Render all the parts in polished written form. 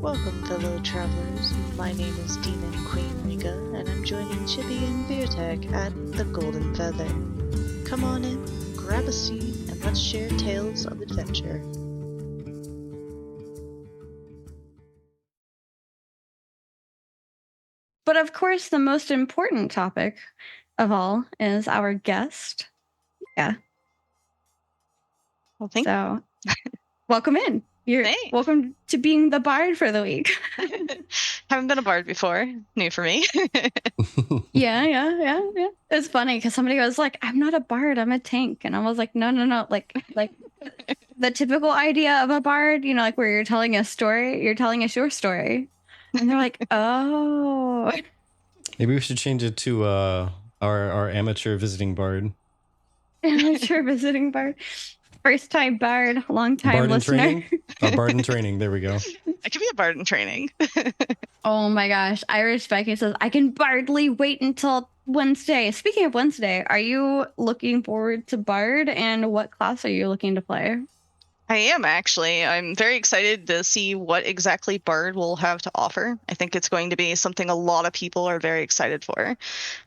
Welcome, fellow travelers. My name is Demon Queen Rikka, and I'm joining Chibi and Beertag at the Golden Feather. Come on in, grab a seat, and let's share tales of adventure. But of course, the most important topic of all is our guest. Yeah. Well, thank you. Welcome in. Thanks. Welcome to being the bard for the week. Haven't been a bard before. New for me. Yeah. It's funny because somebody was like, "I'm not a bard. I'm a tank," and I was like, "No. Like the typical idea of a bard, like where you're telling a story. You're telling us your story." And they're like, "Oh." Maybe we should change it to our amateur visiting bard. Amateur visiting bard. First time bard, long time bard listener. A bard in training. There we go. I could be a bard in training. Oh my gosh. Irish Becky says, I can bardly wait until Wednesday. Speaking of Wednesday, are you looking forward to bard, and what class are you looking to play? I am, actually. I'm very excited to see what exactly bard will have to offer. I think it's going to be something a lot of people are very excited for.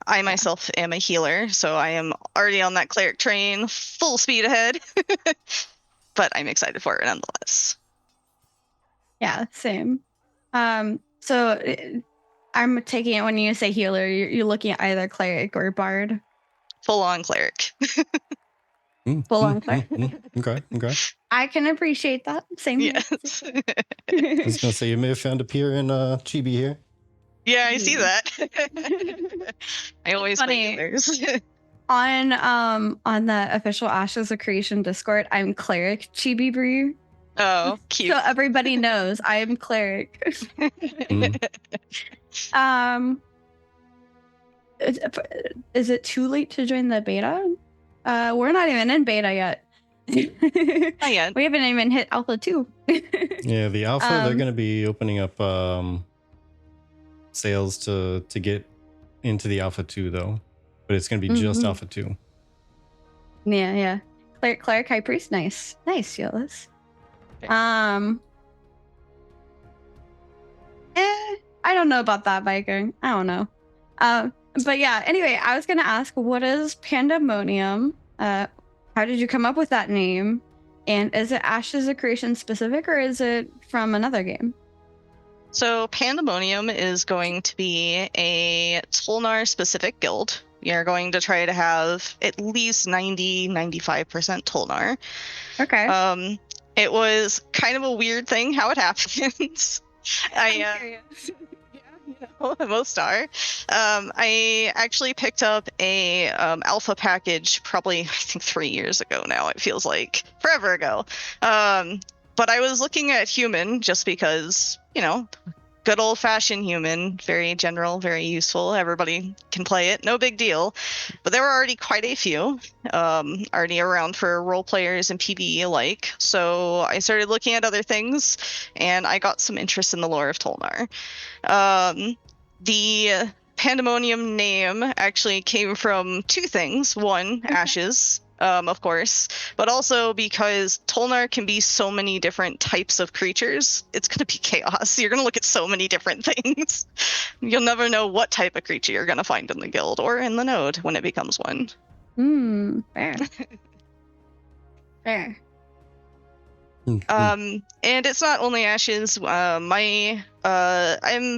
I myself am a healer, so I am already on that cleric train, full speed ahead. But I'm excited for it nonetheless. Yeah, same. So I'm taking it when you say healer, you're looking at either cleric or bard. Full on cleric. Full on cleric. Okay. I can appreciate that. Same here. Yes. I was gonna say you may have found a peer in Chibi here. Yeah, I see that. I always funny. On the official Ashes of Creation Discord, I'm cleric Chibi Bree. Oh, cute. So everybody knows I am cleric. Is it too late to join the beta? We're not even in beta yet. Not yet. We haven't even hit alpha 2. Yeah, the alpha, they're going to be opening up sales to get into the alpha 2 though, but it's going to be just alpha 2. Yeah. Cleric high priest, nice Yolis. I don't know about that, Viking. I don't know. But yeah, anyway, I was going to ask, what is Pandemonium? How did you come up with that name? And is it Ashes of Creation specific, or is it from another game? So Pandemonium is going to be a Tulnar specific guild. You're going to try to have at least 95% Tulnar. Okay. It was kind of a weird thing how it happens. Most are. I actually picked up a alpha package probably, I think 3 years ago now. It feels like forever ago. But I was looking at human just because, good old-fashioned human, very general, very useful. Everybody can play it, no big deal. But there were already quite a few already around for role players and PvE alike. So I started looking at other things, and I got some interest in the lore of Tulnar. The Pandemonium name actually came from two things. One, ashes, of course, but also because Tulnar can be so many different types of creatures. It's going to be chaos. You're going to look at so many different things. You'll never know what type of creature you're going to find in the guild or in the node when it becomes one. Fair. Fair. And it's not only ashes. I'm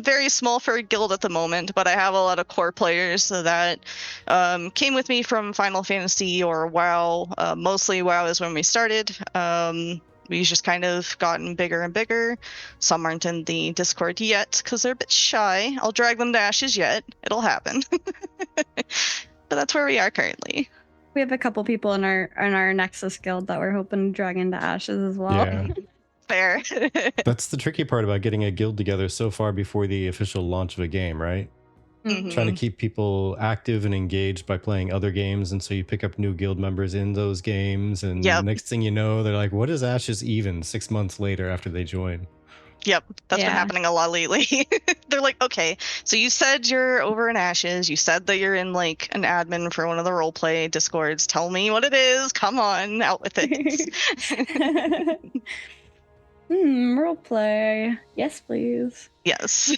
very small for a guild at the moment, but I have a lot of core players that came with me from Final Fantasy or WoW. Mostly WoW is when we started. We've just kind of gotten bigger and bigger. Some aren't in the Discord yet because they're a bit shy. I'll drag them to ashes yet. It'll happen. But that's where we are currently. We have a couple people in our Nexus guild that we're hoping to drag into ashes as well. Yeah. Fair. That's the tricky part about getting a guild together so far before the official launch of a game, right? Mm-hmm. Trying to keep people active and engaged by playing other games, and so you pick up new guild members in those games, and next thing you know, they're like, what is Ashes even 6 months later after they join? Yep, that's been happening a lot lately. They're like, okay, so you said you're over in Ashes. You said that you're in like an admin for one of the roleplay Discords. Tell me what it is. Come on, out with it. Role play. Yes, please. Yes.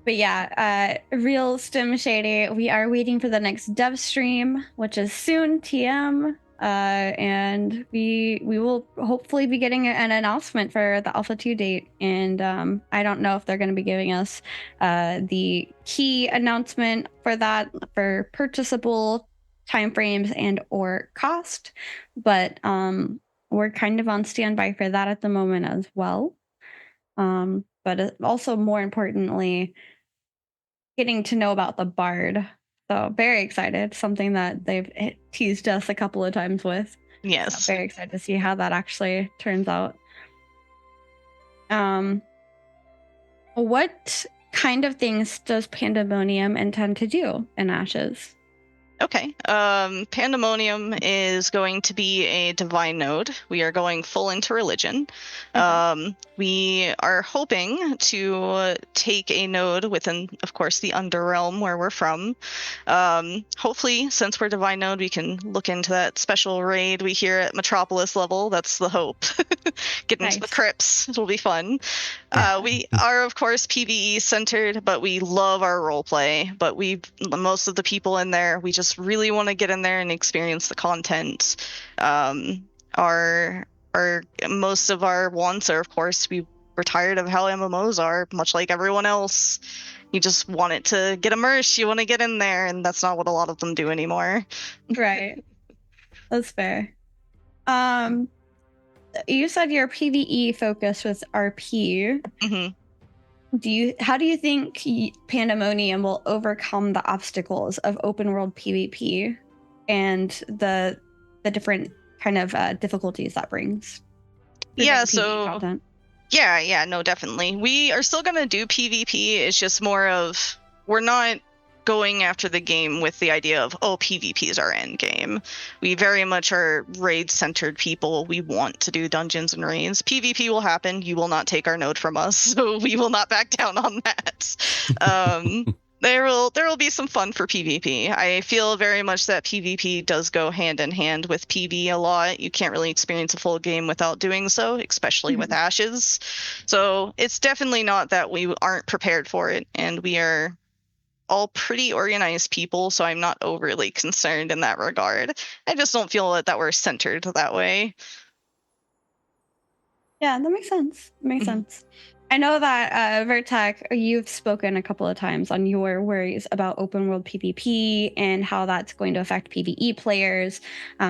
But yeah, real Stim Shady. We are waiting for the next dev stream, which is soon, TM. And we will hopefully be getting an announcement for the Alpha 2 date. And I don't know if they're going to be giving us the key announcement for that, for purchasable timeframes and or cost. But we're kind of on standby for that at the moment as well. But also more importantly, getting to know about the Bard. So very excited. Something that they've teased us a couple of times with. Yes. So very excited to see how that actually turns out. What kind of things does Pandemonium intend to do in Ashes? Okay. Pandemonium is going to be a divine node. We are going full into religion. We are hoping to take a node within, of course, the Underrealm where we're from. Hopefully, since we're divine node, we can look into that special raid we hear at Metropolis level. That's the hope. Get into the crypts. It'll be fun. We are, of course, PvE centered, but we love our roleplay. But most of the people in there, we just really want to get in there and experience the content. Most of our wants are, of course, we're tired of how MMOs are, much like everyone else. You just want it to get immersed. You want to get in there, and that's not what a lot of them do anymore. Right. That's fair. You said your PvE focus was RP. How do you think Pandemonium will overcome the obstacles of open world PvP and the different kind of difficulties that brings? Yeah, so yeah, no, definitely. We are still gonna do PvP. It's just more of, we're not going after the game with the idea of, oh, PvP is our end game. We very much are raid centered people. We want to do dungeons and raids. PvP will happen. You will not take our node from us, so we will not back down on that. There will be some fun for PvP. I feel very much that PvP does go hand in hand with PV a lot. You can't really experience a full game without doing so, especially with Ashes. So it's definitely not that we aren't prepared for it, and we are all pretty organized people, so I'm not overly concerned in that regard. I just don't feel that we're centered that way. Yeah, that makes sense. Makes sense. I know that Vertec, you've spoken a couple of times on your worries about open world PvP and how that's going to affect PvE players.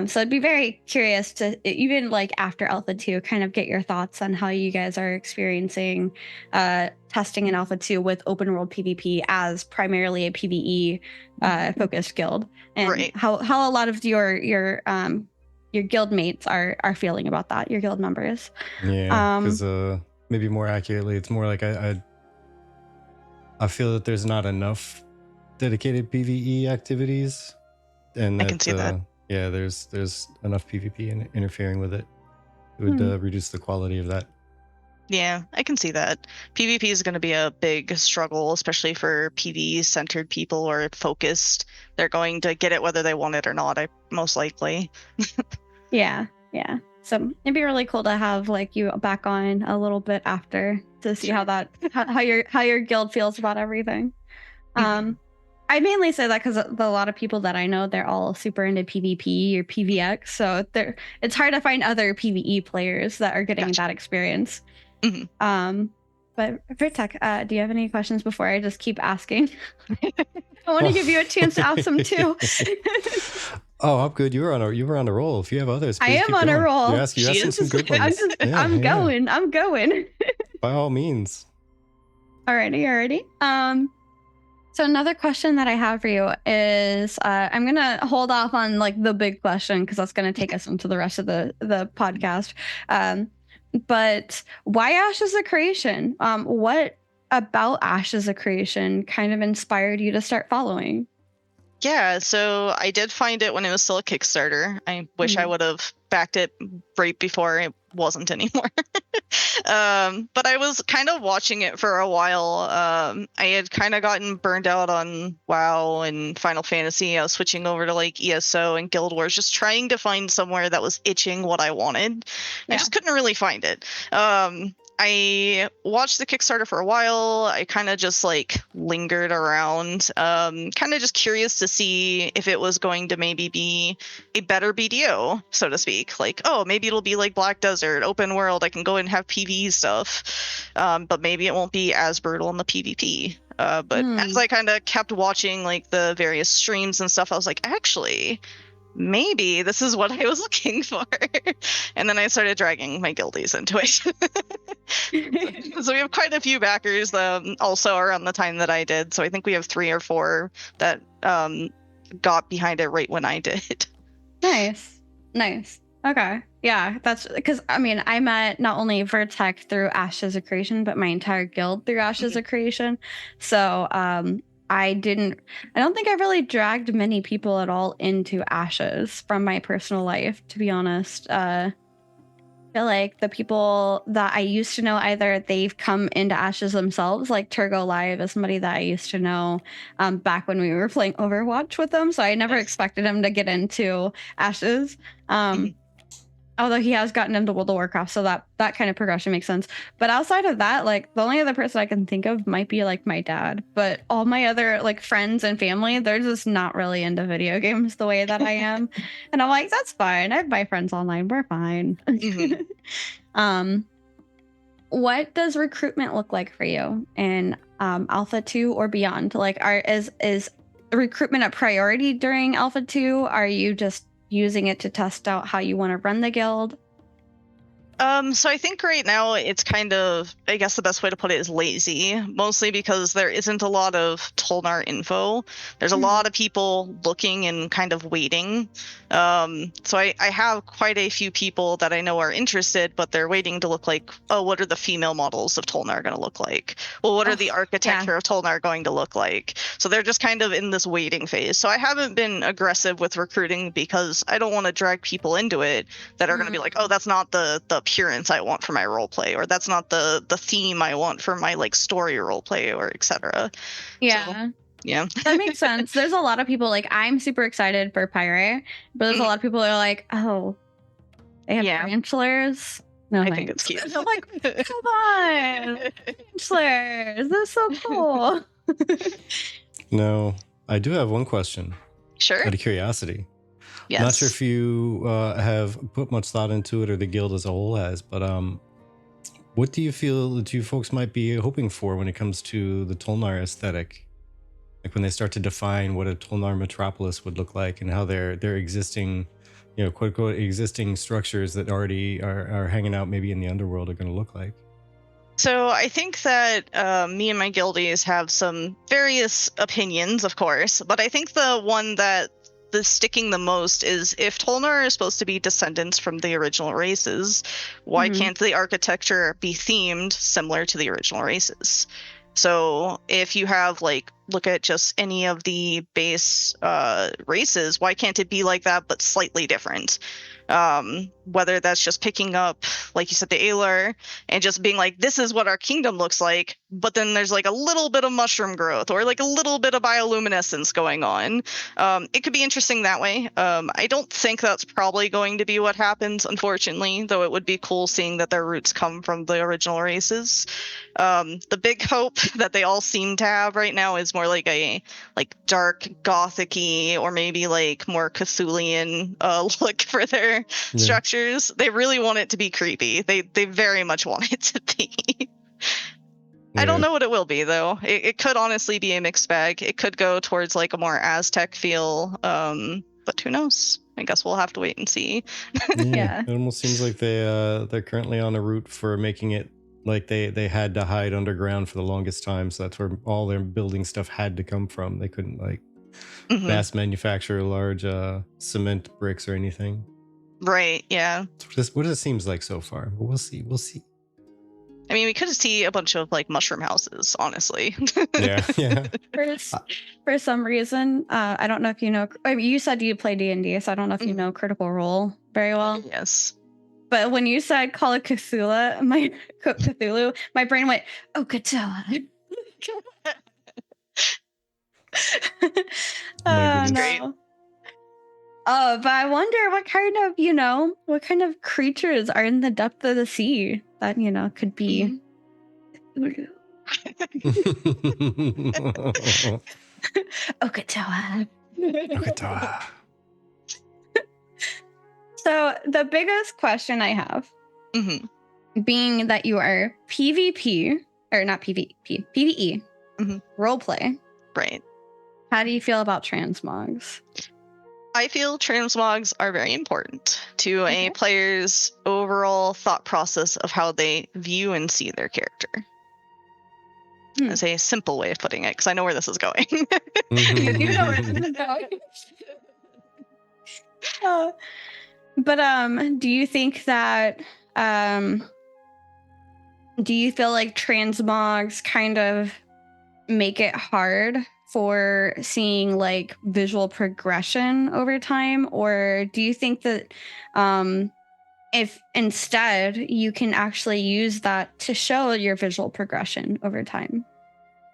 So I'd be very curious to, even like after Alpha 2, kind of get your thoughts on how you guys are experiencing testing in Alpha 2 with open world PvP as primarily a PvE focused guild, and how a lot of your guild mates are feeling about that, your guild members. Yeah, because maybe more accurately, it's more like I feel that there's not enough dedicated PvE activities, and that, I can see that. Yeah, there's enough PvP interfering with it. It would reduce the quality of that. Yeah, I can see that. PvP is going to be a big struggle, especially for PvE centered people or focused. They're going to get it whether they want it or not, most likely. Yeah. So it'd be really cool to have like you back on a little bit after to see how your guild feels about everything. I mainly say that because a lot of people that I know, they're all super into PvP or PvX, so it's hard to find other PvE players that are getting that experience. But Vertec, do you have any questions before I just keep asking? I want to give you a chance to ask them too. Oh, I'm good. You were on a roll. If you have others, I am on a roll. You're asking some good ones. I'm going. By all means. Alrighty. So another question that I have for you is, I'm gonna hold off on like the big question because that's gonna take us into the rest of the podcast. But why Ashes of Creation? What about Ashes of Creation kind of inspired you to start following? Yeah, so I did find it when it was still a Kickstarter. I wish I would have backed it right before it wasn't anymore. But I was kind of watching it for a while. I had kind of gotten burned out on WoW and Final Fantasy. I was switching over to like ESO and Guild Wars, just trying to find somewhere that was itching what I wanted. I just couldn't really find it. I watched the Kickstarter for a while. I kind of just like lingered around, kind of just curious to see if it was going to maybe be a better BDO, so to speak. Like, oh, maybe it'll be like Black Desert, open world. I can go and have PvE stuff, but maybe it won't be as brutal in the PvP. But as I kind of kept watching like the various streams and stuff, I was like, actually, maybe this is what I was looking for. And then I started dragging my guildies into it. So we have quite a few backers also around the time that I did. So I think we have 3 or 4 that got behind it right when I did. Nice. Okay. Yeah, that's because I mean, I met not only Vertex through Ashes of Creation, but my entire guild through Ashes of Creation. So I don't think I really dragged many people at all into Ashes from my personal life, to be honest. I feel like the people that I used to know, either they've come into Ashes themselves, like Turgo Live is somebody that I used to know back when we were playing Overwatch with them. So I never expected him to get into Ashes. Although he has gotten into World of Warcraft, so that kind of progression makes sense. But outside of that, like the only other person I can think of might be like my dad. But all my other like friends and family, they're just not really into video games the way that I am. And I'm like, that's fine. I have my friends online. We're fine. What does recruitment look like for you in Alpha 2 or beyond? Like, is recruitment a priority during Alpha 2? Are you just using it to test out how you want to run the guild? So I think right now it's kind of, I guess the best way to put it is lazy, mostly because there isn't a lot of Tulnar info. There's a lot of people looking and kind of waiting. So I have quite a few people that I know are interested, but they're waiting to look like, oh, what are the female models of Tulnar going to look like? Well, what are the architecture of Tulnar going to look like? So they're just kind of in this waiting phase. So I haven't been aggressive with recruiting because I don't want to drag people into it that are going to be like, oh, that's not the appearance I want for my role play, or that's not the theme I want for my like story role play, or etc. Yeah. So, yeah. That makes sense. There's a lot of people like, I'm super excited for Pirate, but there's a lot of people that are like, oh, they have tarantulas. No, I think it's cute. I'm like, come on, tarantulas. That's so cool. No, I do have one question. Sure. Out of curiosity. Yes. Not sure if you have put much thought into it, or the guild as a whole has, but what do you feel that you folks might be hoping for when it comes to the Tulnar aesthetic? Like when they start to define what a Tulnar metropolis would look like, and how their existing, quote unquote, existing structures that already are hanging out maybe in the underworld are going to look like. So I think that me and my guildies have some various opinions, of course, but I think the one that sticking the most is, if Tulnar is supposed to be descendants from the original races, why can't the architecture be themed similar to the original races? So if you have like, look at just any of the base races, why can't it be like that but slightly different? Whether that's just picking up, like you said, the Alar and just being like, this is what our kingdom looks like, but then there's like a little bit of mushroom growth or like a little bit of bioluminescence going on. It could be interesting that way. I don't think that's probably going to be what happens, unfortunately, though it would be cool seeing that their roots come from the original races. The big hope that they all seem to have right now is more like a dark gothic-y or maybe like more Cthulhian look for their structures. They really want it to be creepy. They very much want it to be. I don't know what it will be, though. It could honestly be a mixed bag. It could go towards like a more Aztec feel, but who knows? I guess we'll have to wait and see. It almost seems like they're currently on a route for making it like they had to hide underground for the longest time, so that's where all their building stuff had to come from. They couldn't like mass manufacture large cement bricks or anything. Right, yeah. What it seems like so far. But we'll see. I mean, we could see a bunch of like mushroom houses, honestly. Yeah. For some reason, I don't know if you know. I mean, you said you play D&D, so I don't know if you know Critical Role very well. Yes. But when you said Call of Cthulhu, my brain went, oh, Cthulhu. My goodness. Great. No. Oh, but I wonder what kind of creatures are in the depth of the sea that, could be. Mhm. Okatawa. Okatawa. So the biggest question I have, Mhm. being that you are PvP, or not PvP, PvE, Mhm. roleplay, Right. how do you feel about transmogs? I feel transmogs are very important to Okay. a player's overall thought process of how they view and see their character. Hmm. That's a simple way of putting it, because I know where this is going. You know where this is going. But do you think that do you feel like transmogs kind of make it hard for seeing like visual progression over time, or do you think that if instead you can actually use that to show your visual progression over time?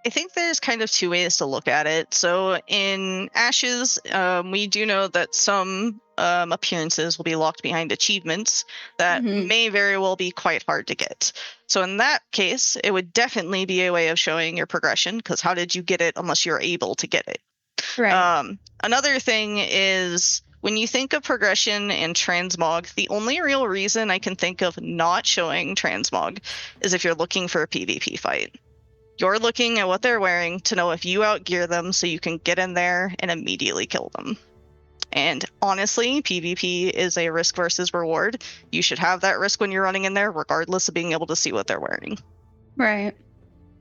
I think there's kind of two ways to look at it. So in Ashes, we do know that some appearances will be locked behind achievements that Mhm. may very well be quite hard to get. So in that case, it would definitely be a way of showing your progression, because how did you get it unless you're able to get it? Right. Another thing is, when you think of progression and transmog, the only real reason I can think of not showing transmog is if you're looking for a PvP fight. You're looking at what they're wearing to know if you outgear them so you can get in there and immediately kill them. And honestly, PvP is a risk versus reward. You should have that risk when you're running in there, regardless of being able to see what they're wearing. Right.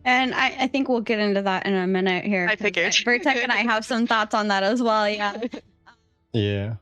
And I think we'll get into that in a minute here. I figured. Vertec and I have some thoughts on that as well. Yeah. Yeah.